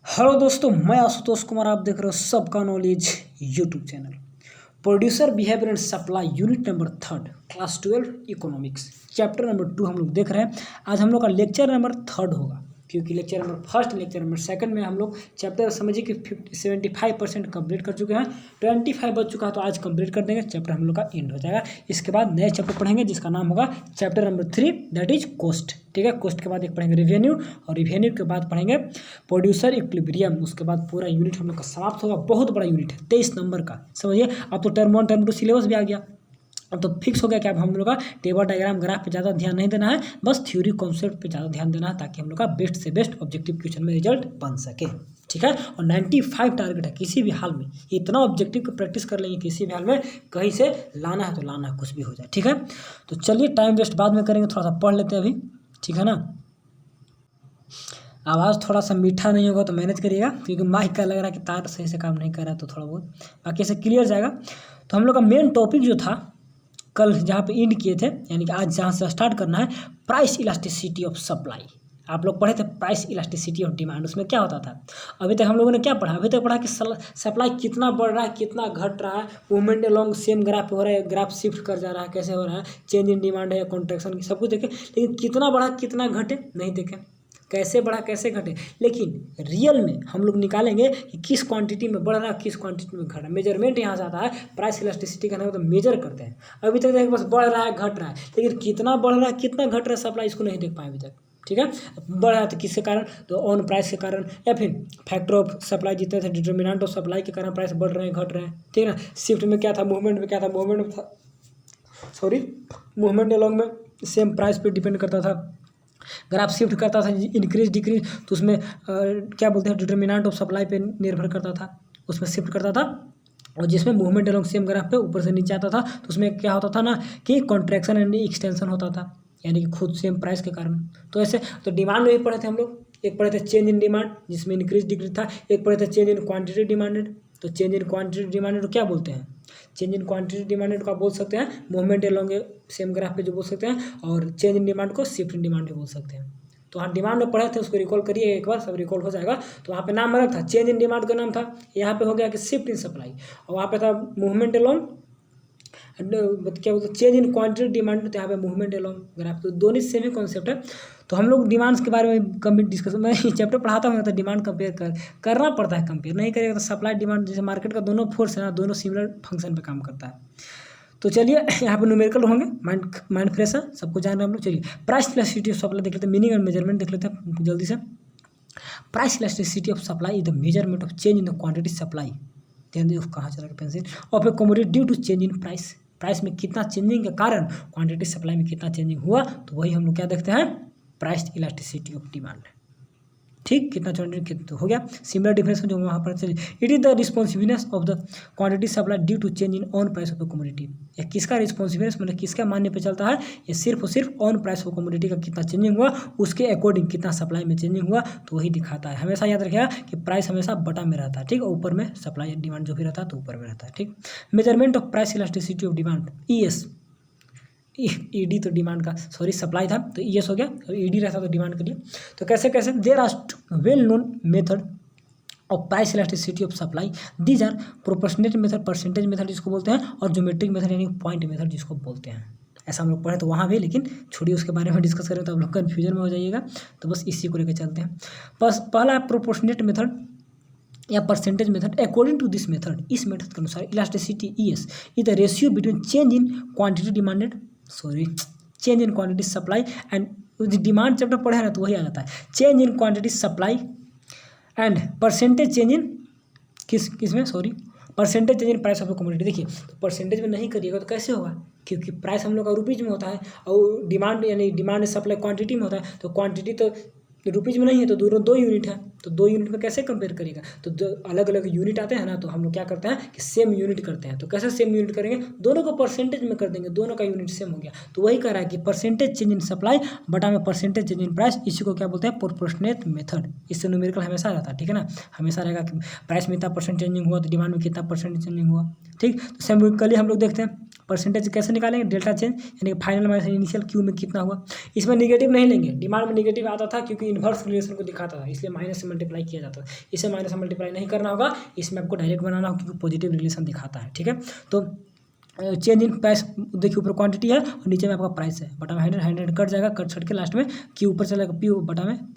Hello दोस्तों, मैं आशुतोष कुमार। आप देख रहे हो सबका knowledge YouTube channel. Producer behaviour and supply unit number 3 class 12 economics chapter number 2 हम लोग देख रहे हैं। आज हम लोग का लेक्चर नंबर 3 होगा, क्योंकि लेक्चर नंबर 1 लेक्चर नंबर 2 में हम लोग चैप्टर समझिए कि 75% कंप्लीट कर चुके हैं। 25 बच चुका है, तो आज कंप्लीट कर देंगे। चैप्टर हम लोग का एंड हो जाएगा। इसके बाद नए चैप्टर पढ़ेंगे जिसका नाम होगा chapter number 3, that is cost. ठीक है, कॉस्ट के बाद एक पढ़ेंगे रिवेन्यू, और रिवेन्यू के बाद पढ़ेंगे प्रोड्यूसर इक्विलिब्रियम। उसके बाद पूरा यूनिट हम लोग का समाप्त होगा। बहुत बड़ा यूनिट है, 23 नंबर का, समझिए। अब तो टर्म 1 टर्म 2 सिलेबस भी आ गया। अब तो फिक्स हो गया कि अब हम लोग का टेबल डायग्राम ग्राफ पे ज़्यादा ध्यान नहीं देना है, बस थ्योरी कॉन्सेप्ट पे ज़्यादा ध्यान देना है, ताकि हम लोग का बेस्ट से बेस्ट ऑब्जेक्टिव क्वेश्चन में रिजल्ट बन सके। ठीक है, और 95 टारगेट है। किसी भी हाल में इतना ऑब्जेक्टिव को प्रैक्टिस कर लेंगे, किसी भी हाल में कहीं से लाना है तो लाना है, कुछ भी हो जाए। ठीक है, तो चलिए, टाइम वेस्ट बाद में करेंगे, थोड़ा सा पढ़ लेते हैं अभी। ठीक है ना। आवाज़ थोड़ा सा मीठा नहीं होगा तो मैनेज करिएगा, क्योंकि माइक का लग रहा है कि तार सही से काम नहीं कर रहा है, तो थोड़ा बहुत बाकी से क्लियर जाएगा। तो हम लोग का मेन टॉपिक जो था कल जहाँ पे एंड किए थे, यानी कि आज जहाँ से स्टार्ट करना है, प्राइस इलास्टिसिटी ऑफ सप्लाई। आप लोग पढ़े थे प्राइस इलास्टिसिटी ऑफ डिमांड। उसमें क्या होता था? अभी तक हम लोगों ने क्या पढ़ा? अभी तक पढ़ा कि सप्लाई कितना बढ़ रहा है, कितना घट रहा है, मूवमेंट अलोंग सेम ग्राफ हो रहा है, ग्राफ शिफ्ट कर जा रहा है, कैसे हो रहा है, चेंज इन डिमांड है, कॉन्ट्रैक्शन की, सब कुछ देखे। लेकिन कितना बढ़ा कितना घटे नहीं देखे, कैसे बढ़ा कैसे घटे। लेकिन रियल में हम लोग निकालेंगे कि किस क्वांटिटी में बढ़ रहा है, किस क्वांटिटी में घट रहा है। मेजरमेंट यहाँ से आता है, प्राइस इलास्टिसिटी का नाम तो मेजर करते हैं। अभी तक देखिए बस बढ़ रहा है घट रहा है, लेकिन कितना बढ़ रहा है कितना घट रहा है सप्लाई, इसको नहीं देख पाए अभी तक। ठीक है, बढ़ रहा है तो किसके कारण? तो ऑन प्राइस के कारण, या फिर फैक्टर ऑफ सप्लाई जितने थे, डिटर्मिनेंट ऑफ सप्लाई के कारण प्राइस बढ़ रहे हैं घट रहे हैं। ठीक है ना। शिफ्ट में क्या था, मूवमेंट में क्या था, मूवमेंट में था, मूवमेंट अलोंग में सेम प्राइस पे डिपेंड करता था। ग्राफ शिफ्ट करता था, इंक्रीज डिक्रीज, तो उसमें क्या बोलते हैं, डिटर्मिनेंट ऑफ सप्लाई पे निर्भर करता था, उसमें शिफ्ट करता था। और जिसमें मूवमेंट अलोंग सेम ग्राफ पे ऊपर से नीचे आता था, तो उसमें क्या होता था ना कि कॉन्ट्रैक्शन एंड एक्सटेंशन होता था, यानी कि खुद सेम प्राइस के कारण। तो ऐसे तो डिमांड में भी पढ़े थे हम लोग। एक पढ़े थे चेंज इन डिमांड, जिसमें इंक्रीज डिक्रीज था। एक पढ़े थे चेंज इन क्वांटिटी डिमांडेड। तो चेंज इन क्वांटिटी डिमांडेड को क्या बोलते हैं? चेंज इन क्वांटिटी डिमांडेड को आप बोल सकते हैं मूवमेंट अलोंग सेम ग्राफ पे जो बोल सकते हैं, और चेंज इन डिमांड को शिफ्ट इन डिमांड भी बोल सकते हैं। तो हाँ, डिमांड में पढ़े थे, उसको रिकॉल करिए एक बार, सब रिकॉल हो जाएगा। तो वहाँ पे नाम अलग था, चेंज इन डिमांड का नाम था। यहाँ पे हो गया कि शिफ्ट इन सप्लाई, और वहाँ पे था मूवमेंट अलोंग, क्या बोलते हैं, चेंज इन क्वांटिटी डिमांड, तो यहाँ पे मूवमेंट अलोंग ग्राफ। तो दोनों सेम ही कॉन्सेप्ट है। तो हम लोग डिमांड्स के बारे में कभी डिस्कस, मैं चैप्टर पढ़ाता हूँ तो डिमांड कंपेयर करना पड़ता है। कंपेयर नहीं करेगा तो सप्लाई डिमांड, जैसे मार्केट का दोनों फोर्स है ना, दोनों सिमिलर फंक्शन पे काम करता है। तो चलिए, यहाँ पे न्यूमेरिकल होंगे, माइंड फ्रेश है, सबको जान रहे हैं हम लोग। चलिए, प्राइस इलास्टिसिटी ऑफ सप्लाई देख लेते हैं, मीनिंग एंड मेजरमेंट देख लेते हैं जल्दी से। Price elasticity of supply is the measurement of change in the quantity supply, कहाँ चला गया pencil, of a commodity due to change in price. Price में कितना चेंजिंग के कारण क्वांटिटी सप्लाई में कितना चेंजिंग हुआ, तो वही हम लोग क्या देखते हैं, प्राइस इलास्टिसिटी ऑफ डिमांड। ठीक, कितना तो हो गया। सिमिलर डिफरेंस जो वहाँ पर चलिए, it is the responsibility of the quantity supply due to change in on price of the commodity. ये किसका रिस्पॉन्सिबिलिटी, मतलब किसका मानने पे चलता है? ये सिर्फ और सिर्फ ऑन प्राइस ऑफ कमोडिटी का कितना चेंजिंग हुआ, उसके अकॉर्डिंग कितना सप्लाई में चेंजिंग हुआ, तो वही दिखाता है। हमेशा याद रखिएगा कि प्राइस हमेशा बटा में रहता है। ठीक, और ऊपर में सप्लाई डिमांड जो भी रहता है तो ऊपर में रहता है। ठीक, measurement of price elasticity of demand, ES, ED तो डिमांड का, सॉरी सप्लाई था, तो ES हो गया, और ईडी रहता तो डिमांड के लिए। तो कैसे कैसे, there are well known method of price elasticity of supply. These are proportionate method, percentage method जिसको बोलते हैं, और ज्योमेट्रिक मेथड यानी पॉइंट मेथड जिसको बोलते हैं। ऐसा हम लोग पढ़े तो वहाँ भी, लेकिन छोड़िए, उसके बारे में डिस्कस करें तो आप लोग कन्फ्यूजन में हो जाइएगा। तो बस इसी को लेकर चलते हैं। बस पहला प्रोपोर्शनेट मेथड या percentage method. According to this method, इस मेथड के अनुसार elasticity ES is the ratio between change in quantity demanded, change in quantity supply and, demand chapter पढ़े ना तो वही आ जाता है, change in quantity supply and percentage change in किसमें, sorry, percentage change in price of the commodity. देखिए, तो परसेंटेज में नहीं करिएगा तो कैसे होगा, क्योंकि प्राइस हम लोग का रुपीज़ में होता है, और डिमांड यानी डिमांड सप्लाई क्वांटिटी में होता है। तो क्वांटिटी तो रुपीज़ में नहीं है, तो दोनों 2 यूनिट है, तो 2 यूनिट में कैसे कंपेयर करिएगा? तो दो अलग अलग यूनिट आते हैं ना, तो हम लोग क्या करते हैं कि सेम यूनिट करते हैं। तो कैसे सेम यूनिट करेंगे? दोनों को परसेंटेज में कर देंगे, दोनों का यूनिट सेम हो गया। तो वही कह रहा है कि परसेंटेज चेंज इन सप्लाई बटा में परसेंटेज चेंज इन प्राइस, इसी को क्या बोलते हैं, प्रोपोर्शनेट मेथड। इससे न्यूमेरिकल हमेशा रहता है। ठीक है ना, हमेशा रहेगा कि प्राइस में इतना परसेंट चेंजिंग हुआ तो डिमांड में कितना परसेंट चेंजिंग हुआ। ठीक, तो सिंपली हम लोग देखते हैं परसेंटेज कैसे निकालेंगे, डेल्टा चेंज यानी कि फाइनल माइनस इनिशियल क्यू में कितना हुआ। इसमें निगेटिव नहीं लेंगे, डिमांड में निगेटिव आता था क्योंकि इन्वर्स रिलेशन को दिखाता था, इसलिए माइनस से मल्टीप्लाई किया जाता था। इसे माइनस से मल्टीप्लाई नहीं करना होगा, इसमें आपको डायरेक्ट बनाना होगा क्योंकि पॉजिटिव रिलेशन दिखाता है। ठीक है, तो चेंज इन प्राइस देखिए, ऊपर क्वांटिटी है और नीचे में आपका प्राइस है, बटा में 100 कट जाएगा, कट छट के लास्ट में क्यू ऊपर चलेगा, पी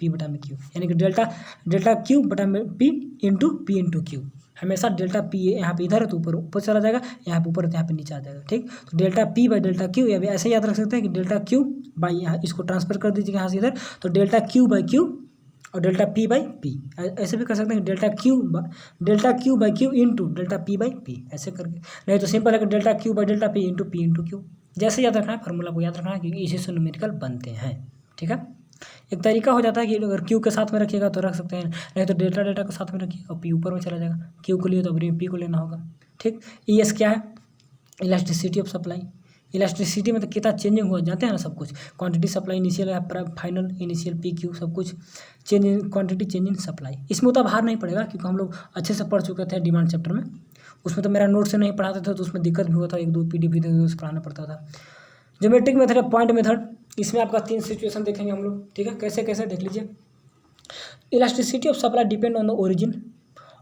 बटा में क्यू, यानी कि डेल्टा क्यू बटा में पी इंटू क्यू। हमेशा डेल्टा पी यहाँ पे इधर है तो ऊपर चला जाएगा, यहाँ पे ऊपर तो यहाँ पे नीचे आ जाएगा। ठीक, तो delta P by delta Q, या ऐसे याद रख सकते हैं कि डेल्टा क्यू बाई, यहाँ इसको ट्रांसफर कर दीजिएगा यहाँ से इधर, तो डेल्टा क्यू बाई क्यू और डेल्टा पी बाई पी, ऐसे भी कर सकते हैं delta Q by Q into delta P by P, ऐसे करके। नहीं तो सिंपल है कि delta Q by delta P into Q, जैसे याद रखना है, फार्मूला को याद रखना है क्योंकि इसी से न्यूमेरिकल बनते हैं। ठीक है, एक तरीका हो जाता है कि अगर क्यू के साथ में रखिएगा तो रख सकते हैं, नहीं तो डेल्टा के साथ में रखिए और पी ऊपर में चला जाएगा, क्यू को लिए तो पी को लेना होगा। ठीक, ES क्या है, इलास्टिसिटी ऑफ सप्लाई। इलास्टिसिटी में तो कितना चेंजिंग हुआ जानते हैं ना, सब कुछ क्वांटिटी सप्लाई इनिशियल है, फाइनल इनिशियल पी क्यू सब कुछ change in quantity, change in supply. इसमें उतना भार नहीं पड़ेगा क्योंकि हम लोग अच्छे से पढ़ चुके थे डिमांड चैप्टर में, उसमें तो मेरा नोट से नहीं पढ़ाते थे तो उसमें दिक्कत भी हुआ था, 1-2 PDF पढ़ाना पड़ता था। ज्योमेट्रिक मेथड है, पॉइंट मेथड, इसमें आपका 3 सिचुएशन देखेंगे हम लोग। ठीक है, कैसे कैसे देख लीजिए। Elasticity of supply depend on the origin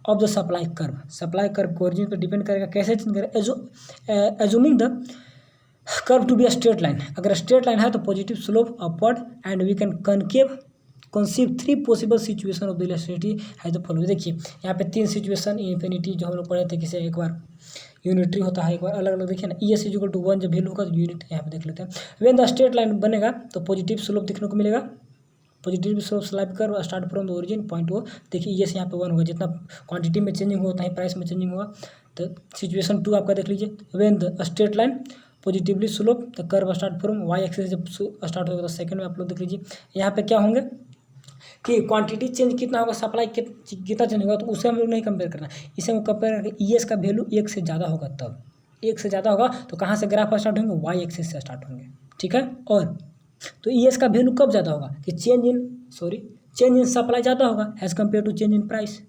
of the supply curve को ओरिजिन पर डिपेंड करेगा, कैसे चेंज करेगा, assuming the curve to be a straight line, अगर स्ट्रेट लाइन है तो positive slope upward and we can conceive 3 possible situation of the elasticity है the following. देखिए यहाँ पे 3 सिचुएशन, इन्फिनिटी जो हम लोग पढ़े थे, किसी एक बार यूनिटरी होता है, एक बार अलग अलग। देखिए ना, ES इक्वल टू 1 जब वैल्यू होगा तो यूनिट यहाँ पे देख लेते हैं। व्हेन द स्ट्रेट लाइन बनेगा तो पॉजिटिव स्लोप देखने को मिलेगा, पॉजिटिव स्लोप स्लाइप curve start from the origin point O. देखिए ES यहाँ पे 1 होगा, जितना क्वांटिटी में चेंजिंग होता है प्राइस में चेंजिंग होगा। तो सिचुएशन 2 आपका देख लीजिए, when the straight line positively slope the curve start from Y axis जब स्टार्ट होगा तो सेकंड में आप लोग देख लीजिए, यहाँ पे क्या होंगे कि क्वांटिटी चेंज कितना होगा, सप्लाई कितना चेंज होगा, तो उसे हम लोग नहीं कंपेयर करना, इसे हम कंपेयर करके ES का वैल्यू 1 से ज़्यादा होगा, तब 1 से ज़्यादा होगा तो कहाँ से ग्राफ स्टार्ट होंगे, वाई एक्सिस से स्टार्ट होंगे। ठीक है, और तो ES का वैल्यू कब ज़्यादा होगा कि चेंज इन सप्लाई ज़्यादा होगा as compare to change in price,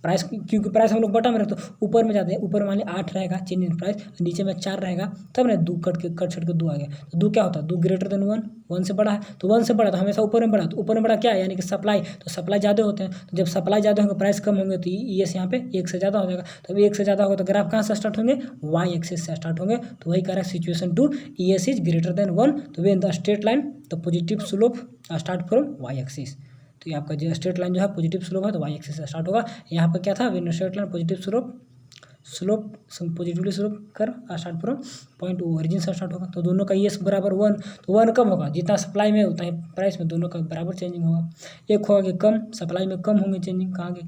क्योंकि प्राइस हम लोग बटा में रखते तो ऊपर में जाते हैं, ऊपर मान ली 8 रहेगा चेंज इन प्राइस, नीचे में 4 रहेगा, तब ना 2 कट छट के 2 आ गया, तो 2 क्या होता है, 2 ग्रेटर देन 1 से बड़ा है, तो 1 से बड़ा तो हमेशा ऊपर में बड़ा, तो ऊपर में बड़ा क्या है यानी कि सप्लाई, तो सप्लाई ज़्यादा होते हैं, तो जब सप्लाई ज़्यादा होंगे प्राइस कम होंगे तो ES यहाँ पे 1 से ज़्यादा हो जाएगा, तो 1 से ज़्यादा होगा तो ग्राफ कहाँ से स्टार्ट होंगे, वाई एक्सिस से स्टार्ट होंगे। तो वही कह रहा है situation 2 ES is greater than 1, तो when the straight line the positive slope start from Y axis, तो ये आपका जो स्ट्रेट लाइन जो है पॉजिटिव स्लोप है तो वाई एक्सिस से स्टार्ट होगा। यहाँ पर क्या था, when straight line positive slope positively slope कर स्टार्ट फ्रॉम पॉइंट ओरिजिन से स्टार्ट होगा, तो दोनों का ES बराबर 1, तो 1 कम होगा, जितना सप्लाई में उतना ही प्राइस में दोनों का बराबर चेंजिंग होगा। एक होगा कि कम सप्लाई में कम होंगे चेंजिंग, कहाँ के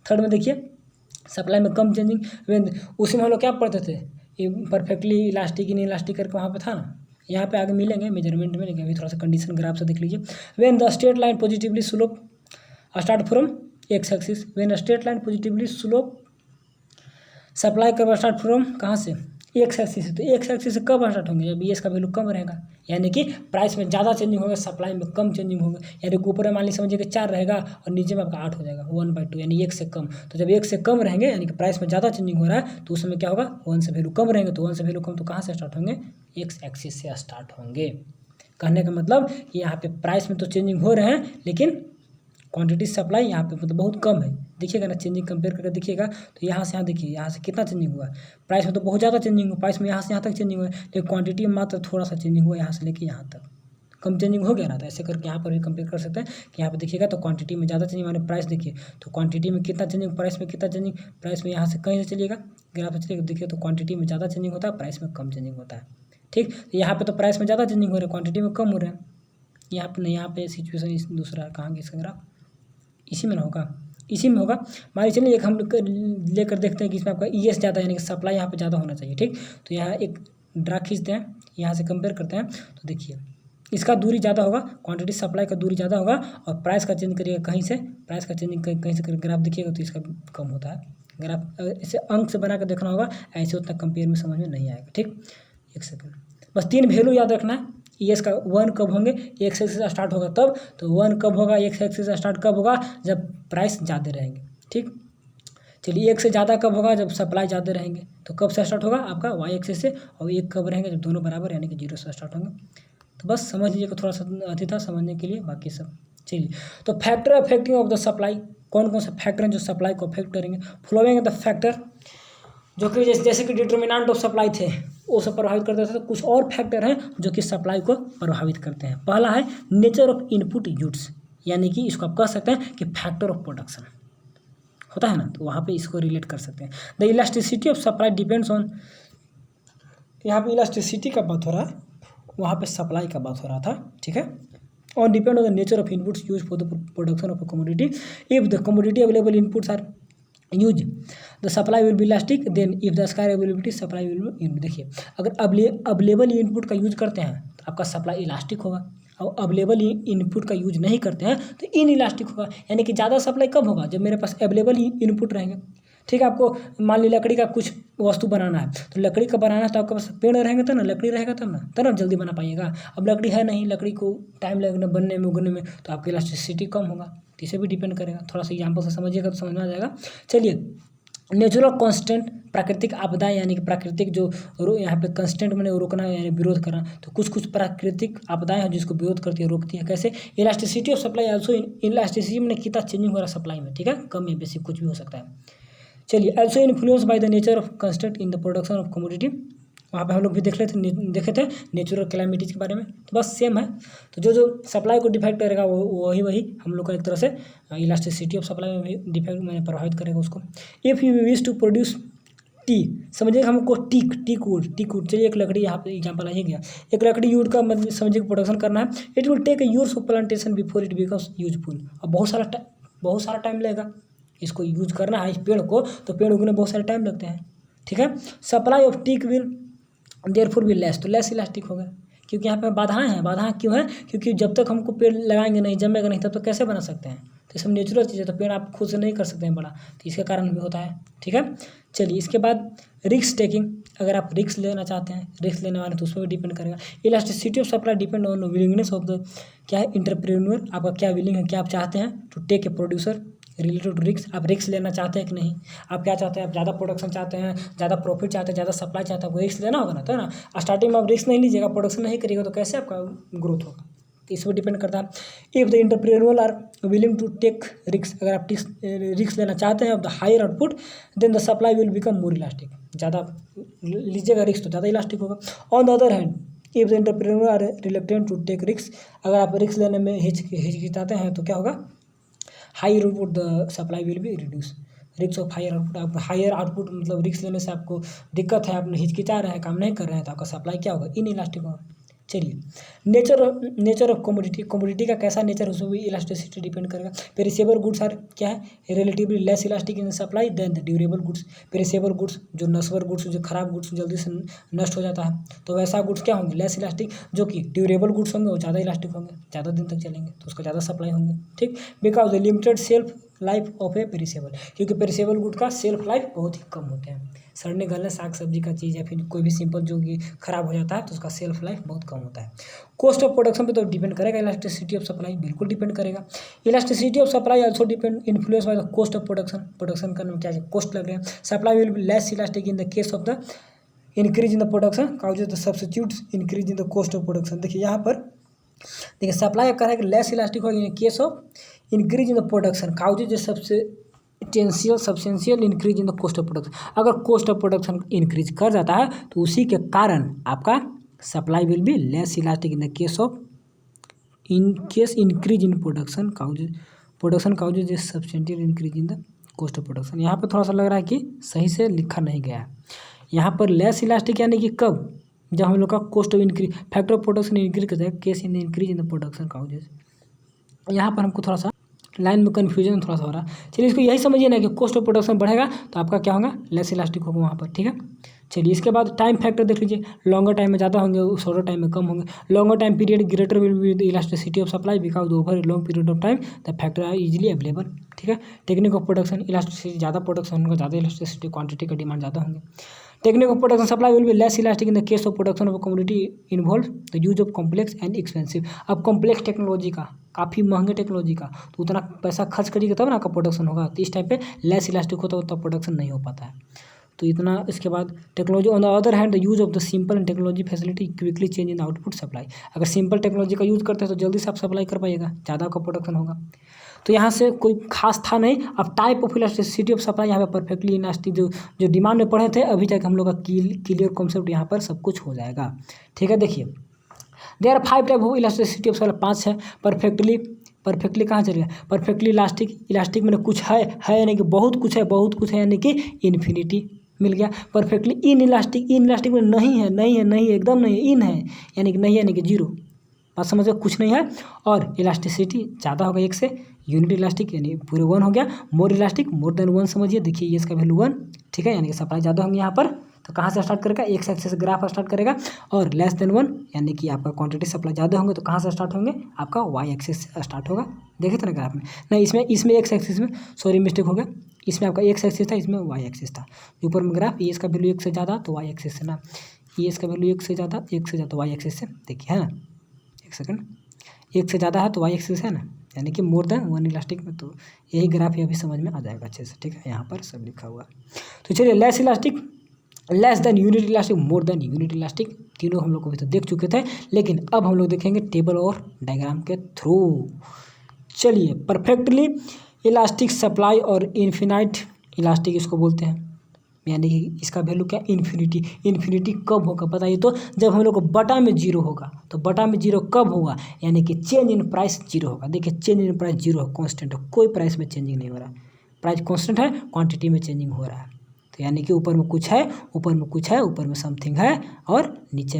थर्ड में देखिए सप्लाई में कम चेंजिंग, व्हेन उसी में हम लोग क्या पढ़ते थे, ये परफेक्टली इलास्टिक इन इलास्टिक करके वहाँ पे था ना, यहाँ पे आगे मिलेंगे मेजरमेंट में, लेकिन अभी थोड़ा सा कंडीशन ग्राफ से देख लीजिए। When the straight line positively slope start from x axis, when straight line positively slope supply curve start from कहाँ से, एक्स एक्सिस से, तो एक्स एक्सिस से कब स्टार्ट होंगे, जब ES का वैल्यू कम रहेगा, यानी कि प्राइस में ज़्यादा चेंजिंग होगा, सप्लाई में कम चेंजिंग होगा, यानी कि ऊपर मान लीजिए समझिए कि 4 रहेगा और नीचे में आपका 8 हो जाएगा, 1/2 यानी 1 से कम। तो जब 1 से कम रहेंगे यानी कि प्राइस में ज़्यादा चेंजिंग हो रहा है तो उस समय क्या होगा, 1 से वैल्यू कम रहेंगे, तो 1 से वैल्यू कम तो कहाँ से स्टार्ट होंगे, एक्स एक्सिस से स्टार्ट होंगे। कहने का मतलब कि यहाँ पे प्राइस में तो चेंजिंग हो रहे हैं लेकिन क्वांटिटी सप्लाई यहाँ पे मतलब बहुत कम है। देखिएगा ना, चेंजिंग कंपेयर करके देखिएगा तो यहाँ से यहाँ देखिए, यहाँ से कितना चेंजिंग हुआ है, प्राइस में तो बहुत ज़्यादा चेंजिंग हुआ, प्राइस में यहाँ से यहाँ तक चेंजिंग हुआ है, लेकिन क्वांटिटी में मात्र थोड़ा सा चेंजिंग हुआ, यहाँ से लेके यहाँ तक कम चेंजिंग हो गया ना। तो ऐसे करके यहाँ पर भी कंपेयर कर सकते हैं कि यहाँ पे देखिएगा तो क्वांटिटी में ज़्यादा चेंजिंग, माने प्राइस देखिए तो क्वांटिटी में कितना चेंजिंग, प्राइस में कितना चेंजिंग, प्राइस में यहाँ से कहीं से चलिएगा ग्राफ से चलिएगा, देखिए तो क्वांटिटी में ज़्यादा चेंजिंग होता है, प्राइस में कम चेंजिंग होता है। ठीक, यहाँ पे तो प्राइस में ज़्यादा चेंजिंग हो रहा है, क्वांटिटी में कम हो रहा है, यहाँ पे नहीं, यहाँ पे सिचुएशन दूसरा कहाँ इसका ग्राफ इसी में ना होगा, इसी में होगा। मान लीजिए चलिए एक हम लेकर देखते हैं कि इसमें आपका ES ज़्यादा यानी कि सप्लाई यहाँ पे ज़्यादा होना चाहिए। ठीक, तो यहाँ एक ड्रा खींचते हैं, यहाँ से कंपेयर करते हैं तो देखिए इसका दूरी ज़्यादा होगा, क्वांटिटी सप्लाई का दूरी ज़्यादा होगा, और प्राइस का चेंज करिएगा कहीं से, प्राइस का चेंजिंग कहीं से ग्राफ देखिएगा तो इसका कम होता है। ग्राफ ऐसे अंक से बना कर देखना होगा, ऐसे उतना कंपेयर में समझ में नहीं आएगा। ठीक, एक सेकंड, बस 3 वैल्यू याद रखना है। ES का 1 कब होंगे, एक्स एक्सिस से स्टार्ट होगा तब, तो 1 कब होगा, एक्स एक्सिस से स्टार्ट कब होगा, जब प्राइस ज़्यादा रहेंगे। ठीक, चलिए एक से ज़्यादा कब होगा, जब सप्लाई ज़्यादा रहेंगे। तो कब से स्टार्ट होगा आपका वाई एक्सिस से, और एक कब रहेंगे जब दोनों बराबर यानी कि 0 से स्टार्ट होंगे। तो बस समझ लीजिएगा, थोड़ा सा अति था समझने के लिए, बाकी सब चलिए। तो factor affecting of the supply, कौन कौन से फैक्टर हैं जो सप्लाई को अफेक्ट करेंगे। फ्लोइंग द फैक्टर जो कि जैसे कि डिटर्मिनेंट ऑफ सप्लाई थे वो सब प्रभावित करते थे। तो कुछ और फैक्टर हैं जो कि सप्लाई को प्रभावित करते हैं। पहला है नेचर ऑफ इनपुट यूज्ड, यानी कि इसको आप कह सकते हैं कि फैक्टर ऑफ प्रोडक्शन होता है ना, तो वहाँ पे इसको रिलेट कर सकते हैं। The elasticity of supply depends on, यहाँ पे इलास्टिसिटी का बात हो रहा है, वहाँ पे सप्लाई का बात हो रहा था, ठीक है। और depend on the nature of inputs use for the production of a commodity. If the commodity available inputs are use the supply will be elastic, then if the scarce availability supply will be. देखिए अगर available input का use करते हैं तो आपका supply elastic होगा, और available input का यूज नहीं करते हैं तो इन इलास्टिक होगा। यानी कि ज़्यादा सप्लाई कब होगा, जब मेरे पास अवेलेबल इनपुट रहेंगे, ठीक है। आपको मान ली लकड़ी का कुछ वस्तु बनाना है, तो लकड़ी का बनाना है तो आपके पास पेड़ रहेंगे तब ना, लकड़ी रहेगा तब ना जल्दी बना पाइएगा। अब लकड़ी है नहीं, लकड़ी को टाइम लगेगा बनने में उगने में, तो आपकी इलास्टिसिटी कम होगा। तो इसे भी डिपेंड करेगा, थोड़ा सा एग्जाम्पल से समझिएगा तो समझ में आ जाएगा। चलिए नेचुरल कांस्टेंट, प्राकृतिक आपदाएं यानी कि प्राकृतिक जो यहाँ पे कांस्टेंट मैंने रोकना यानी विरोध करना, तो कुछ प्राकृतिक आपदाएं हैं जिसको विरोध करती है, रोकती है। कैसे, elasticity of supply also, elasticity में कितना चेंजिंग हो रहा है सप्लाई में, ठीक है, कम या बेसिक कुछ भी हो सकता है। चलिए also influence by the nature of constant in the production of commodity, वहाँ पे हम लोग भी देखे थे नेचुरल कैलामिटीज के बारे में, तो बस सेम है। तो जो सप्लाई को डिफेक्ट करेगा वो वही हम लोग का एक तरह से इलास्टिसिटी ऑफ सप्लाई में भी डिफेक्ट मैंने प्रभावित करेगा उसको। If you wish to produce tea, समझिएगा हमको टीक वुड, चलिए एक लकड़ी यहाँ पे एग्जाम्पल आ ही गया, एक लकड़ी वुड का मतलब समझिए प्रोडक्शन करना है। It will take years of plantation before it becomes useful, और बहुत सारा टाइम लगेगा इसको यूज करना है इस पेड़ को, तो पेड़ उगने बहुत सारे टाइम लगते हैं, ठीक है। Supply of teak will therefore भी लेस, तो लेस इलास्टिक होगा, क्योंकि यहाँ पे बाधाएं क्यों है, क्योंकि जब तक हमको पेड़ लगाएंगे नहीं, जमेगा नहीं, तब तो कैसे बना सकते हैं। तो ये सब नेचुरल चीज़ है, तो पेड़ आप खुद से नहीं कर सकते हैं बड़ा, तो इसके कारण भी होता है, ठीक है। चलिए इसके बाद रिस्क टेकिंग, अगर आप रिस्क लेना चाहते हैं, रिस्क लेने वाले तो उसमें भी डिपेंड करेगा। Elasticity of supply depend on willingness of the, क्या है, इंटरप्रेन्योर, आपका क्या विलिंग है, क्या आप चाहते हैं to take a producer related to risk, आप रिस्क लेना चाहते हैं कि नहीं, आप क्या चाहते हैं, आप ज़्यादा प्रोडक्शन चाहते हैं, ज़्यादा प्रॉफिट चाहते हैं, ज़्यादा सप्लाई चाहते हैं, आपको रिस्क लेना होगा ना, तो ना स्टार्टिंग में आप रिस्क नहीं लीजिएगा, प्रोडक्शन नहीं करिएगा, तो कैसे आपका ग्रोथ होगा, तो इस पर डिपेंड करता है। If the entrepreneur are willing to take risk, अगर आप रिस्क लेना चाहते हैं of the higher output, then the supply will become more elastic, ज़्यादा लीजिएगा रिस्क तो ज़्यादा इलास्टिक होगा। On the other hand if the entrepreneur are reluctant to take risk, अगर आप रिस्क लेने में हिचकिचाते हैं तो क्या होगा, higher output the supply will be reduce, risk of higher output, आप हायर आउटपुट मतलब रिस्क लेने से आपको दिक्कत है, आप हिचकिचा रहे हैं, काम नहीं कर रहे हैं, तो आपका सप्लाई क्या होगा, इन इलास्टिक होगा। चलिए नेचर ऑफ कमोडिटी का कैसा नेचर, उसमें भी इलास्टिसिटी डिपेंड करेगा। पेरिसेबल गुड्स आर क्या है, relatively less elastic in supply than the durable goods. Perishable goods जो नश्वर गुड्स, जो खराब गुड्स जल्दी से नष्ट हो जाता है, तो वैसा गुड्स क्या होंगे, लेस इलास्टिक। जो कि ड्यूरेबल गुड्स होंगे वो ज़्यादा इलास्टिक होंगे, ज़्यादा दिन तक चलेंगे, तो उसका ज़्यादा सप्लाई होंगे, ठीक। Because the limited self life of A perishable, क्योंकि पेरिसेबल गुड का सेल्फ लाइफ बहुत ही कम होते हैं। सड़ने गलने साग सब्जी का चीज़ या फिर कोई भी सिंपल जो कि खराब हो जाता है तो उसका सेल्फ लाइफ बहुत कम होता है। कॉस्ट ऑफ प्रोडक्शन पे तो डिपेंड करेगा, इलास्टिसिटी ऑफ सप्लाई बिल्कुल डिपेंड करेगा। Elasticity of supply also depend influence by the cost of production करने में क्या कॉस्ट लग रहे हैं। Supply will be less elastic in the case of the increase in the production causes the substitute increase in the cost of production. देखिए यहाँ पर देखिए सप्लाई आप कह रहे हैं कि लेस इलास्टिक होगा in case of increase in the production causes substantial increase in the cost of production. अगर कॉस्ट ऑफ प्रोडक्शन इंक्रीज कर जाता है तो उसी के कारण आपका supply will be less elastic in the case of increase in production causes substantial increase in the cost of production. यहाँ पर थोड़ा सा लग रहा है कि सही से लिखा नहीं गया है। यहाँ पर लेस इलास्टिक यानी कि कब, जब हम लोग का cost of increase factor of production increase करता है, case in the increase in the production causes. यहाँ पर हमको थोड़ा सा लाइन में कन्फ्यूजन थोड़ा सा हो रहा है। चलिए इसको यही समझिए ना कि कॉस्ट ऑफ प्रोडक्शन बढ़ेगा तो आपका क्या होगा, लेस इलास्टिक होगा वहाँ पर, ठीक है। चलिए इसके बाद टाइम फैक्टर देख लीजिए, लॉन्गर टाइम में ज़्यादा होंगे, शॉर्टर टाइम में कम होंगे। Longer time period greater will be the elasticity of supply because over long period of time the factor are easily available, ठीक है। टेक्निक ऑफ प्रोडक्शन इलास्टिसिटी, ज़्यादा प्रोडक्शन होगा, ज़्यादा इलास्टिसिटी, क्वांटिटी का डिमांड ज़्यादा होंगे। Technique of production supply will be less elastic in the case of production of commodity involve the use of complex and expensive. अब complex technology का काफ़ी महंगे टेक्नोलॉजी का, तो उतना पैसा खर्च करिएगा तब ना आपका प्रोडक्शन होगा। तो इस टाइप पे लेस इलास्टिक होता है तब प्रोडक्शन नहीं हो पाता है। तो इतना, इसके बाद technology on the other hand the use of the simple and technology facility quickly change in output supply. अगर सिंपल टेक्नोलॉजी का यूज़ करते हैं तो जल्दी से आप सप्लाई कर पाइएगा, ज़्यादा आपका प्रोडक्शन होगा। तो यहाँ से कोई खास था नहीं। अब type of elasticity of supply यहाँ पे परफेक्टली इलास्टिक जो डिमांड में पढ़े थे अभी तक हम लोग का क्लियर कॉन्सेप्ट यहाँ पर सब कुछ हो जाएगा। ठीक है, देखिए there 5 type of elasticity of supply, 5 है। परफेक्टली कहाँ चल गया, परफेक्टली इलास्टिक मैंने कुछ है यानी कि बहुत कुछ है यानी कि इन्फिनिटी मिल गया। परफेक्टली इन इलास्टिक में नहीं है एकदम नहीं है, इन है यानी कि नहीं यानी कि जीरो, बात समझो, कुछ नहीं है। और इलास्टिसिटी ज़्यादा होगा 1 से, यूनिट इलास्टिक यानी पूरे 1 हो गया। मोर इलास्टिक मोर देन 1 समझिए, देखिए ये इसका वैल्यू 1, ठीक है, यानी कि सप्लाई ज़्यादा होंगे यहाँ पर। तो कहाँ से स्टार्ट करेगा, एक्स एक्सिस से ग्राफ स्टार्ट करेगा। और लेस देन 1 यानी कि आपका क्वांटिटी सप्लाई ज़्यादा होंगे तो कहाँ से स्टार्ट होंगे, आपका वाई एक्सिस से स्टार्ट होगा। देखे थे ना ग्राफ में, नहीं इसमें एक्स एक्सिस में, सॉरी मिस्टेक हो गया, इसमें आपका एक्स एक्सिस था, इसमें वाई एक्सिस था। ऊपर में ग्राफ ये इसका वैल्यू 1 से ज़्यादा तो वाई एक्सिस से ना, ये इसका वैल्यू 1 से ज़्यादा वाई एक्सिस से, देखिए है ना, एक सेकंड, 1 से ज़्यादा है तो वाई एक्सिस है ना, यानी कि मोर देन 1 इलास्टिक में। तो यही ग्राफ ये अभी समझ में आ जाएगा अच्छे से, ठीक है, यहाँ पर सब लिखा हुआ। तो चलिए less elastic, less than unit elastic, more than unit elastic, तीनों हम लोग को भी तो देख चुके थे, लेकिन अब हम लोग देखेंगे टेबल और डायग्राम के थ्रू। चलिए परफेक्टली इलास्टिक सप्लाई और इन्फिनाइट इलास्टिक इसको बोलते हैं, यानी कि इसका वैल्यू क्या, इन्फिनिटी कब होगा बताइए, तो जब हम लोग को बटा में 0 होगा। तो बटा में 0 कब होगा, यानी कि चेंज इन प्राइस 0 होगा। देखिए चेंज इन प्राइस 0 है, कॉन्स्टेंट है, कोई प्राइस में चेंजिंग नहीं हो रहा है, प्राइस कॉन्स्टेंट है, क्वांटिटी में चेंजिंग हो रहा है। तो यानी कि ऊपर में कुछ है, ऊपर में समथिंग है, और नीचे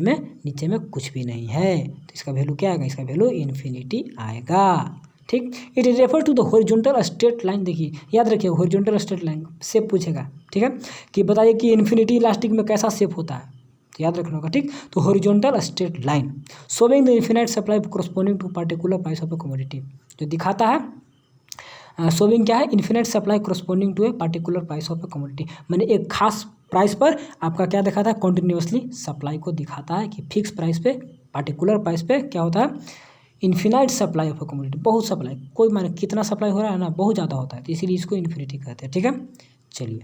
में कुछ भी नहीं है। तो इसका वैल्यू क्या आएगा, इसका वैल्यू इन्फिनिटी आएगा। ठीक, it is refer to the horizontal straight line. देखिए याद रखिए हॉरिजॉन्टल स्ट्रेट लाइन शेप पूछेगा, ठीक है, कि बताइए कि इन्फिनिटी इलास्टिक में कैसा शेप होता है, तो याद रखना होगा। ठीक, तो horizontal straight line showing the infinite supply corresponding to particular price of a commodity, जो दिखाता है शोइंग क्या है, infinite supply corresponding to a particular price of a commodity, मैंने एक खास प्राइस पर आपका क्या दिखाता है, कॉन्टिन्यूसली सप्लाई को दिखाता है कि फिक्स प्राइस पे, पार्टिकुलर प्राइस पे क्या होता है, infinite supply of a commodity, बहुत सप्लाई, कोई माने कितना सप्लाई हो रहा है ना, बहुत ज़्यादा होता है, तो इसीलिए इसको इन्फिनिटी कहते हैं। ठीक है, चलिए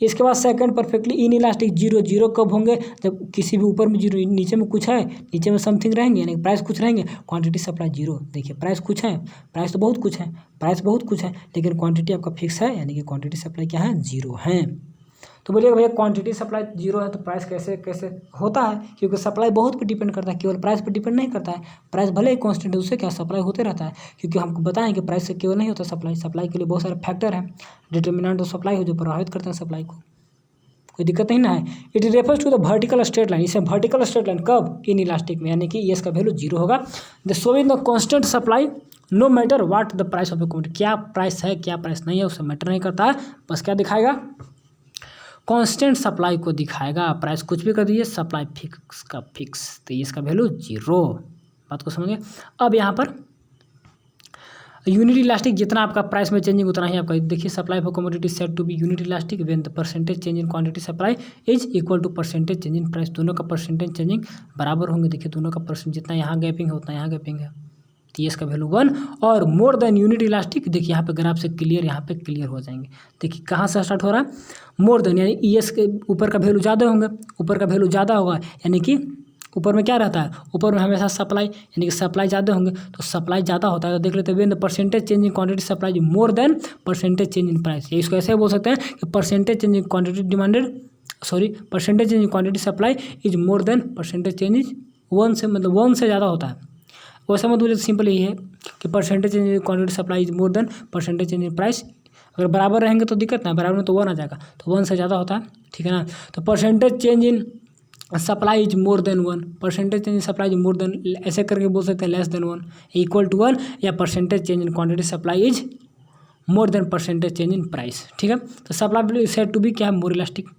इसके बाद सेकंड परफेक्टली इन इलास्टिक 0 कब होंगे, जब किसी भी ऊपर में 0, नीचे में कुछ है, नीचे में समथिंग रहेंगे, यानी प्राइस कुछ रहेंगे, क्वांटिटी सप्लाई 0। देखिए प्राइस कुछ है, प्राइस तो बहुत कुछ है, लेकिन क्वांटिटी आपका फिक्स है, यानी कि क्वांटिटी सप्लाई क्या है, 0 है। तो बोलिएगा भैया क्वांटिटी सप्लाई 0 है तो प्राइस कैसे होता है, क्योंकि सप्लाई बहुत पे डिपेंड करता है, केवल प्राइस पे डिपेंड नहीं करता है। प्राइस भले ही कांस्टेंट है, उससे क्या सप्लाई होते रहता है, क्योंकि हमको बताएं कि प्राइस से केवल नहीं होता सप्लाई के लिए बहुत सारे फैक्टर हैं, डिटर्मिनेंट ऑफ सप्लाई हो जो प्रभावित करते हैं सप्लाई को, कोई दिक्कत नहीं ना है। It refers to the vertical straight line, इसमें वर्टिकल स्ट्रेट लाइन कब, इन इलास्टिक में, यानी कि ये इसका वैल्यू 0 होगा। The showing the constant supply no matter what the price of a commodity, क्या प्राइस है क्या प्राइस नहीं है उससे मैटर नहीं करता है, बस क्या दिखाएगा, कांस्टेंट सप्लाई को दिखाएगा। प्राइस कुछ भी कर दीजिए, सप्लाई फिक्स का फिक्स, तो ये इसका वैल्यू 0, बात को समझिए। अब यहाँ पर यूनिट इलास्टिक, जितना आपका प्राइस में चेंजिंग उतना ही आपका, देखिए supply for commodity set to be unit elastic when the percentage change in quantity supply is equal to percentage change in price, दोनों का परसेंटेज चेंजिंग बराबर होंगे। देखिए दोनों का परसेंट, जितना यहाँ गैपिंग है उतना यहाँ गैपिंग है, तो ये इसका वैल्यू 1। और मोर देन यूनिट इलास्टिक, देखिए यहाँ पे ग्राफ से क्लियर, यहाँ पे क्लियर हो जाएंगे। देखिए कहाँ से स्टार्ट हो रहा है, मोर देन, यानी ईएस के ऊपर का वैल्यू ज़्यादा होंगे, ऊपर का वैल्यू ज़्यादा होगा, यानी कि ऊपर में क्या रहता है, ऊपर में हमेशा सप्लाई, यानी कि सप्लाई ज़्यादा होंगे, तो सप्लाई ज़्यादा होता है, तो देख लेते हैं the percentage change in quantity supply more than percentage change in price. ये इसको ऐसे बोल सकते हैं कि percentage change in quantity demanded, percentage change in quantity supply is more than percentage change is 1 से, मतलब 1 से ज़्यादा होता है। वैसे मत बोलिए, सिंपल यही है कि percentage change in quantity supply is more than percentage change in price. अगर बराबर रहेंगे तो दिक्कत ना, बराबर में तो 1 आ जाएगा, तो 1 से ज़्यादा होता है, ठीक है ना। तो percentage change in supply is more than 1, percentage change in supply is more than, ऐसे करके बोल सकते हैं लेस देन 1, इक्वल टू 1, या percentage change in quantity supply is more than percentage change in price. ठीक है, तो सप्लाई सेट टू बी क्या है, मोर इलास्टिक,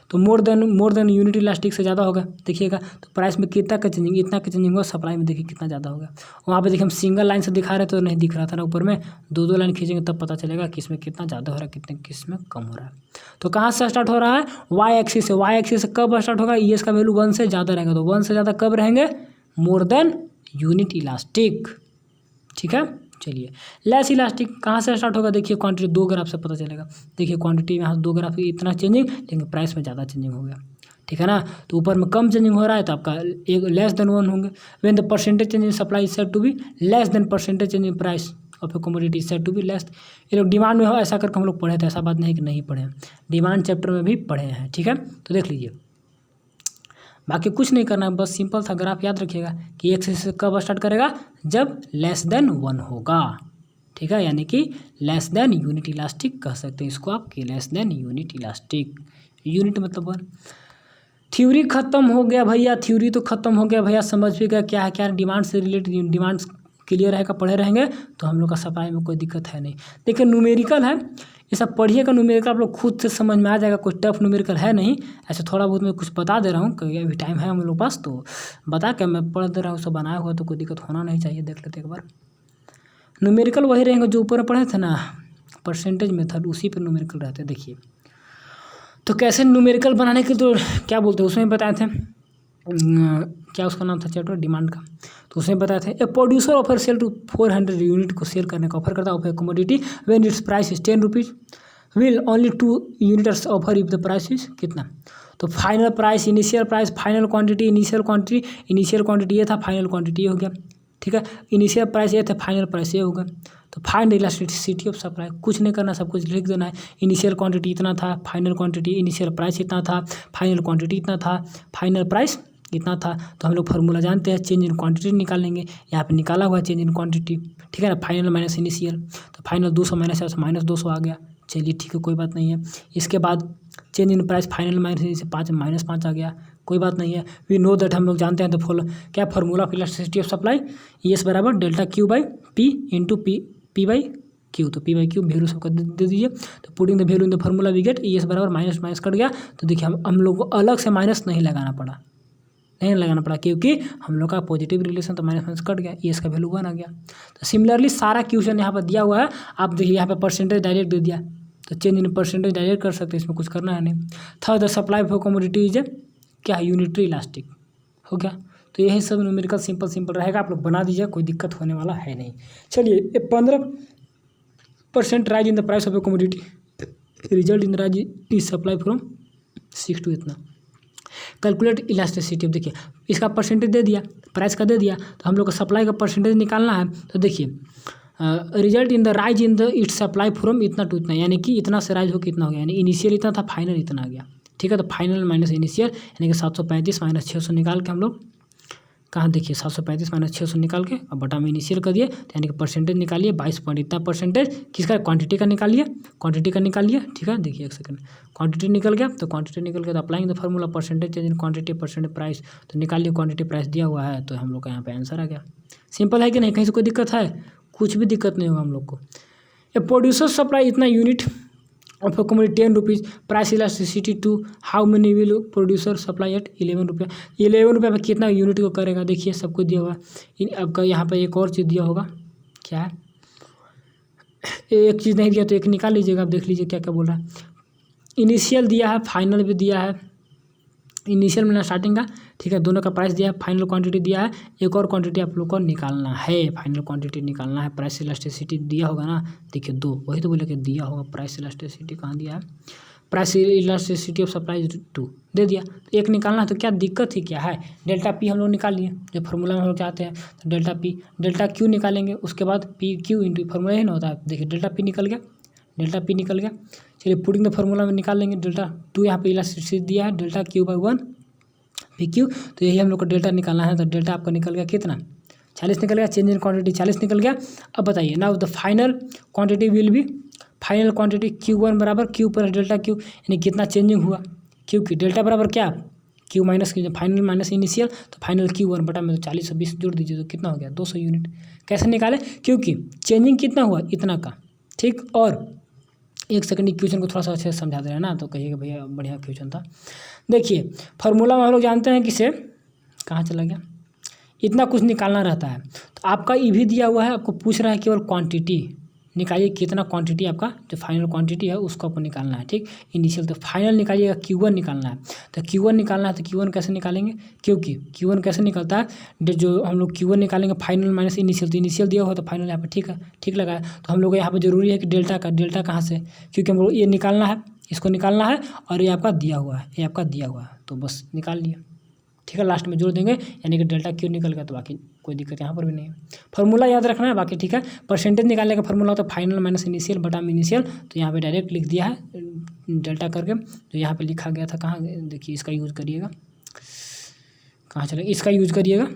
तो मोर देन यूनिट इलास्टिक से ज़्यादा होगा। देखिएगा तो प्राइस में कितना का चेंजिंग, इतना का चेंजिंग होगा, सप्लाई में देखिए कितना ज़्यादा होगा। वहाँ पे देखिए हम सिंगल लाइन से दिखा रहे तो नहीं दिख रहा था ना, ऊपर में 2 लाइन खींचेंगे तब पता चलेगा कि इसमें कितना ज़्यादा हो रहा है, किस में कम हो रहा है। तो कहाँ से स्टार्ट हो रहा है, वाई एक्सिस से। वाई एक्सिस से कब स्टार्ट होगा, ईएस का वैल्यू 1 से ज़्यादा रहेगा, तो 1 से ज़्यादा कब रहेंगे, मोर देन यूनिट इलास्टिक। ठीक है। चलिए, लेस इलास्टिक कहाँ से स्टार्ट होगा, देखिए क्वांटिटी 2 ग्राफ से पता चलेगा। देखिए क्वांटिटी यहाँ 2 ग्राफ इतना चेंजिंग, लेकिन प्राइस में ज़्यादा चेंजिंग हो गया, ठीक है ना। तो ऊपर में कम चेंजिंग हो रहा है तो आपका एक लेस देन 1 होंगे। When the percentage change in supply is said to be less than percentage change in price of a commodity is said to be less. ये लोग डिमांड में हो ऐसा करके हम लोग पढ़े थे, ऐसा बात नहीं कि नहीं पढ़े हैं, डिमांड चैप्टर में भी पढ़े हैं, ठीक है। तो देख लीजिए, बाकी कुछ नहीं करना है, बस सिंपल सा ग्राफ याद रखिएगा कि एक से कब स्टार्ट करेगा, जब लेस देन 1 होगा, ठीक है। यानी कि लेस देन यूनिट इलास्टिक कह सकते हैं इसको आप, कि less than unit elastic, unit मतलब 1। थ्योरी खत्म हो गया भैया, थ्योरी तो खत्म हो गया भैया, समझ भी गया क्या है क्या, डिमांड से रिलेटेड डिमांड्स क्लियर रहेगा, पढ़े रहेंगे तो हम लोग का सप्लाई में कोई दिक्कत है नहीं। देखिए न्यूमेरिकल है, ये सब पढ़िएगा, न्यूमेरिकल आप लोग खुद से समझ में आ जाएगा, कोई टफ न्यूमेरिकल है नहीं, ऐसे थोड़ा बहुत मैं कुछ बता दे रहा हूँ क्योंकि अभी टाइम है हम लोग पास, तो बता के मैं पढ़ दे रहा हूँ, सब बनाया हुआ तो कोई दिक्कत होना नहीं चाहिए। देख लेते एक बार, न्यूमेरिकल वही रहेंगे जो ऊपर पढ़े थे ना, परसेंटेज मेथड, उसी पर न्यूमेरिकल रहते हैं। देखिए तो कैसे न्यूमेरिकल बनाने के, तो क्या बोलते हैं उसमें बताए थे, क्या उसका नाम था चैप्टर, डिमांड का, तो उसमें बताए थे a producer offer sale to 400 unit को सेल करने का ऑफर करता है of a commodity when its price is 10 rupees will only 2 units offer if the price is कितना। तो final price, initial price, final quantity, initial quantity, initial quantity ये था, final quantity ये हो गया, ठीक है। इनिशियल प्राइस ये था, फाइनल प्राइस ये होगा। तो फाइंड इलास्टिसिटी ऑफ सप्लाई, कुछ नहीं करना, सब कुछ लिख देना है। इनिशियल क्वांटिटी इतना था, फाइनल क्वांटिटी, इनिशियल प्राइस इतना था, फाइनल क्वांटिटी इतना था, फाइनल प्राइस इतना था। तो हम लोग फार्मूला जानते हैं, चेंज इन क्वांटिटी निकालेंगे, यहाँ पे निकाला हुआ है चेंज इन क्वांटिटी, ठीक है ना। फाइनल माइनस इनिशियल, तो फाइनल 200 माइनस -200 आ गया, चलिए ठीक है कोई बात नहीं है। इसके बाद change in price, final minus 5 -5 आ गया, कोई बात नहीं है। वी नो दैट, हम लोग जानते हैं, तो क्या formula of elasticity of supply, ES बराबर delta Q by P into P by Q, तो P बाई Q वैल्यू सबको दे दीजिए। तो putting the value in the formula we get ES बराबर माइनस कट गया। तो देखिए हम लोग को अलग से माइनस नहीं लगाना पड़ा, क्योंकि हम लोग का पॉजिटिव रिलेशन, तो माइनस कट गया, ES का वैल्यू 1 आ गया। तो सिमिलरली सारा क्वेश्चन यहाँ पर दिया हुआ है, आप देखिए यहाँ पे परसेंटेज डायरेक्ट दे दिया, तो चेंज इन परसेंटेज डायरेक्ट कर सकते हैं, इसमें कुछ करना है नहीं। Third the supply for commodity is क्या है, यूनिटरी इलास्टिक हो गया। तो यही सब न्यूमेरिकल सिंपल रहेगा, आप लोग बना दीजिए, कोई दिक्कत होने वाला है नहीं। चलिए 15% rise in the price of a commodity result in rise is supply from 6 to इतना। कैलकुलेट इलास्टिसिटी, देखिए इसका परसेंटेज दे दिया, प्राइस का दे दिया, तो हम लोग को सप्लाई का परसेंटेज निकालना है। तो देखिए result in the rise in the it's supply from इतना टू इतना, यानी कि इतना से राइज हो कितना हो गया, यानी इनिशियल इतना था, फाइनल इतना आ गया, ठीक है। तो फाइनल माइनस इनिशियल, यानी कि 735 माइनस 600 निकाल के हम लोग कहाँ, देखिए 735 माइनस 600 निकाल के अब बटा में इनिशियल कर दिए, तो यानी कि परसेंटेज निकालिए 22 पॉइंट इतना परसेंटेज किसका, क्वांटिटी का निकालिए, ठीक है। देखिए एक सेकंड, क्वांटिटी निकल गया, तो क्वांटिटी निकल गया, तो applying the formula percentage change in quantity percentage price, तो निकालिए क्वांटिटी प्राइस दिया हुआ है, तो हम लोग का यहाँ पे आंसर आ गया। सिंपल है कि नहीं, कहीं से कोई दिक्कत है, कुछ भी दिक्कत नहीं होगा हम लोग को। ए प्रोड्यूसर सप्लाई इतना unit of a commodity 10 rupees, price elasticity to how many will producer supply at 11 रुपये। 11 रुपये में कितना यूनिट को करेगा, देखिए सब कुछ दिया हुआ है। आपका यहाँ पर एक और चीज़ दिया होगा, क्या है, एक चीज़ नहीं दिया तो एक निकाल लीजिएगा, आप देख लीजिए क्या क्या बोल रहा है। इनिशियल दिया है, फाइनल भी दिया है, इनिशियल में स्टार्टिंग का, ठीक है, दोनों का प्राइस दिया है, फाइनल क्वांटिटी दिया है, एक और क्वांटिटी आप लोग को निकालना है, फाइनल क्वांटिटी निकालना है। प्राइस इलास्टिसिटी दिया होगा ना, देखिए 2, वही तो बोले कि दिया होगा, प्राइस इलास्टिसिटी कहाँ दिया है, प्राइस इलास्टिसिटी ऑफ सप्लाई 2 दे दिया, तो एक निकालना है। तो क्या दिक्कत ही क्या है, डेल्टा P हम लोग निकाल लिए, जो फार्मूला में हम लोग चाहते हैं, तो डेल्टा Q निकालेंगे, उसके बाद PQ इंटू फार्मूला ही ना होता है, देखिए डेल्टा P निकल गया, चलिए पुटिंग द फार्मूला में निकाल लेंगे, डेल्टा 2 यहाँ पे इलास्टिसिटी दिया है, डेल्टा Q बाई 1 PQ, तो यही हम लोग को डेल्टा निकालना है। तो डेल्टा आपका निकल गया कितना, 40 निकल गया, चेंज इन क्वांटिटी 40 निकल गया। अब बताइए now the final quantity will be, final quantity Q1 बराबर Q प्लस डेल्टा Q, यानी कितना चेंजिंग हुआ, Q की डेल्टा बराबर क्या, Q minus final minus initial, तो फाइनल Q1 बटा में 40 से 20 जोड़ दीजिए, तो कितना हो गया 200 यूनिट। कैसे निकाले, क्योंकि चेंजिंग कितना हुआ, इतना का, ठीक। और एक सेकंड क्वेश्चन को थोड़ा सा अच्छे से समझा दे रहे हैं ना, तो कहिएगा भैया बढ़िया क्वेश्चन था। देखिए फार्मूला में हम लोग जानते हैं किसे, कहाँ चला गया, इतना कुछ निकालना रहता है। तो आपका ई भी दिया हुआ है, आपको पूछ रहा है केवल क्वांटिटी, निकालिए कितना क्वांटिटी आपका जो फाइनल क्वांटिटी है उसको आपको निकालना है, ठीक। इनिशियल तो फाइनल निकालिएगा, Q1 निकालना है। तो Q1 निकालना है तो Q1 कैसे निकालेंगे, क्योंकि Q1 कैसे निकलता है, जो हम लोग Q1 निकालेंगे फाइनल माइनस इनिशियल, तो इनिशियल दिया हुआ तो फाइनल यहाँ पे ठीक है, ठीक लगा है। तो हम लोग यहाँ पे जरूरी है कि डेल्टा कहाँ से, क्योंकि हम लोग ये निकालना है, इसको निकालना है, और ये आपका दिया हुआ है, ये आपका दिया हुआ है, तो बस निकाल लिया, ठीक है। लास्ट में जोड़ देंगे, यानी कि डेल्टा Q निकल गया, तो बाकी कोई दिक्कत यहाँ पर भी नहीं है। फार्मूला याद रखना है बाकी, ठीक है। परसेंटेज निकालने का फार्मूला होता है फाइनल माइनस इनिशियल बटा इनिशियल, तो यहाँ पे डायरेक्ट लिख दिया है डेल्टा करके। तो यहाँ पे लिखा गया था कहाँ, देखिए इसका यूज़ करिएगा, कहाँ चले, इसका यूज़ करिएगा,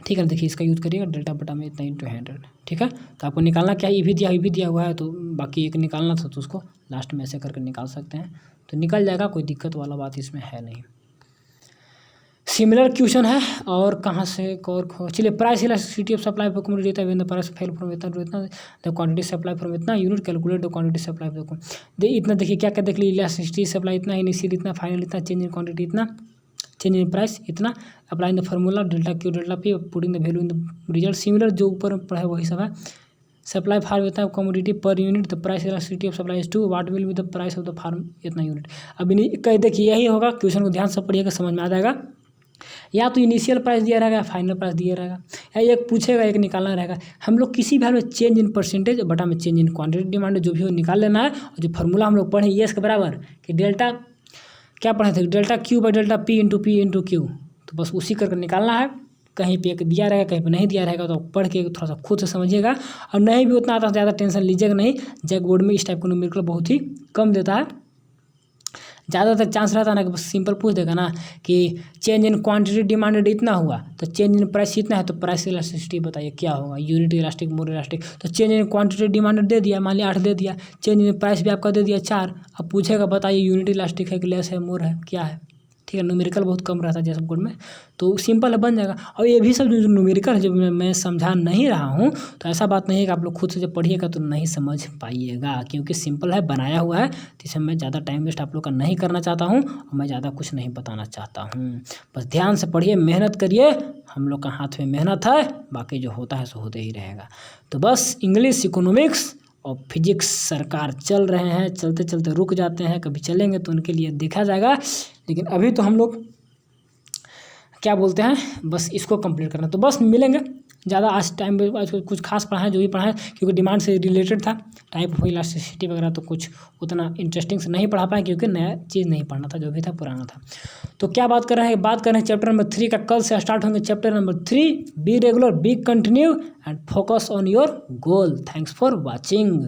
ठीक है। देखिए इसका यूज़ करिएगा, डेल्टा बटा में इतना इंटू 100, ठीक है। तो आपको निकालना क्या है, ये भी दिया हुआ है, तो बाकी एक निकालना था, तो उसको लास्ट में ऐसे करके निकाल सकते हैं, तो निकल जाएगा, कोई दिक्कत वाला बात इसमें है नहीं। सिमिलर क्वेश्चन है, और कहाँ से और चलिए, price elasticity of supply for commodity data when the price fell from इतना टू इतना, द क्वांटिटी सप्लाई फ्रॉम इतना unit, calculate the quantity supply for इतना। देखिए क्या क्या देख लीजिए, इलास्टिसिटी सप्लाई इतना, इनिशियल इतना, फाइनल इतना, चेंज इन क्वांटिटी इतना, चेंज इन प्राइस इतना, apply the formula delta Q delta P, putting the value in the result. Similar जो ऊपर पढ़ा है वही सब है। सप्लाई फार्म इतना कमोडिटी पर unit, the price elasticity of supply is 2, what will be the price of the farm इतना यूनिट। अब कहीं देखिए यही होगा, क्वेश्चन को ध्यान से पढ़िएगा, समझ में आ जाएगा। या तो इनिशियल प्राइस दिया रहेगा, फाइनल प्राइस दिया रहेगा, या एक पूछेगा एक निकालना रहेगा। हम लोग किसी भी हाल में चेंज इन परसेंटेज बटा में चेंज इन क्वांटिटी डिमांड जो भी हो निकाल लेना है। और जो फार्मूला हम लोग पढ़े ये के बराबर कि डेल्टा क्या पढ़े थे, delta Q by delta P into Q, तो बस उसी करके निकालना है। कहीं पे एक दिया रहेगा, कहीं पे नहीं दिया रहेगा, तो पढ़ के थोड़ा सा खुद से समझिएगा। और नहीं भी उतना आता है, ज़्यादा टेंशन लीजिएगा नहीं, जैक बोर्ड में इस टाइप का न्यूमेरिकल बहुत ही कम देता है। ज़्यादातर चांस रहता है ना कि बस सिंपल पूछ देगा ना कि चेंज इन क्वांटिटी डिमांडेड इतना हुआ, तो चेंज इन प्राइस इतना है, तो प्राइस इलास्टिसिटी बताइए क्या होगा, यूनिट इलास्टिक मोर इलास्टिक। तो चेंज इन क्वांटिटी डिमांडेड दे दिया, मान लिया 8 दे दिया, चेंज इन प्राइस भी आपका दे दिया 4। अब पूछेगा बताइए यूनिट इलास्टिक है कि लेस है, मोर है, क्या है, ठीक है। न्यूमेरिकल बहुत कम रहता है जैसे कोड में, तो सिंपल है, बन जाएगा। और ये भी सब जो न्यूमेरिकल है, जब मैं समझा नहीं रहा हूँ, तो ऐसा बात नहीं है कि आप लोग खुद से जब पढ़िएगा तो नहीं समझ पाइएगा, क्योंकि सिंपल है, बनाया हुआ है। तो इसमें मैं ज़्यादा टाइम वेस्ट आप लोग का नहीं करना चाहता हूँ, और मैं ज़्यादा कुछ नहीं बताना चाहता हूँ। बस ध्यान से पढ़िए, मेहनत करिए, हम लोग का हाथ में मेहनत है, बाकी जो होता है सो होते ही रहेगा। तो बस इंग्लिश, इकोनॉमिक्स और फिजिक्स सरकार चल रहे हैं, चलते चलते रुक जाते हैं, कभी चलेंगे तो उनके लिए देखा जाएगा। लेकिन अभी तो हम लोग क्या बोलते हैं, बस इसको कंप्लीट करना। तो बस मिलेंगे, ज़्यादा आज टाइम आज कुछ खास पढ़ा है जो भी पढ़ा है, क्योंकि डिमांड से रिलेटेड था, टाइप ऑफ इलास्टिसिटी वगैरह तो कुछ उतना इंटरेस्टिंग से नहीं पढ़ा पाए, क्योंकि नया चीज़ नहीं पढ़ना था, जो भी था पुराना था। तो क्या बात कर रहे हैं चैप्टर नंबर 3 का, कल से स्टार्ट होंगे chapter number 3। Be regular, B continue and focus on your goal. Thanks for watching.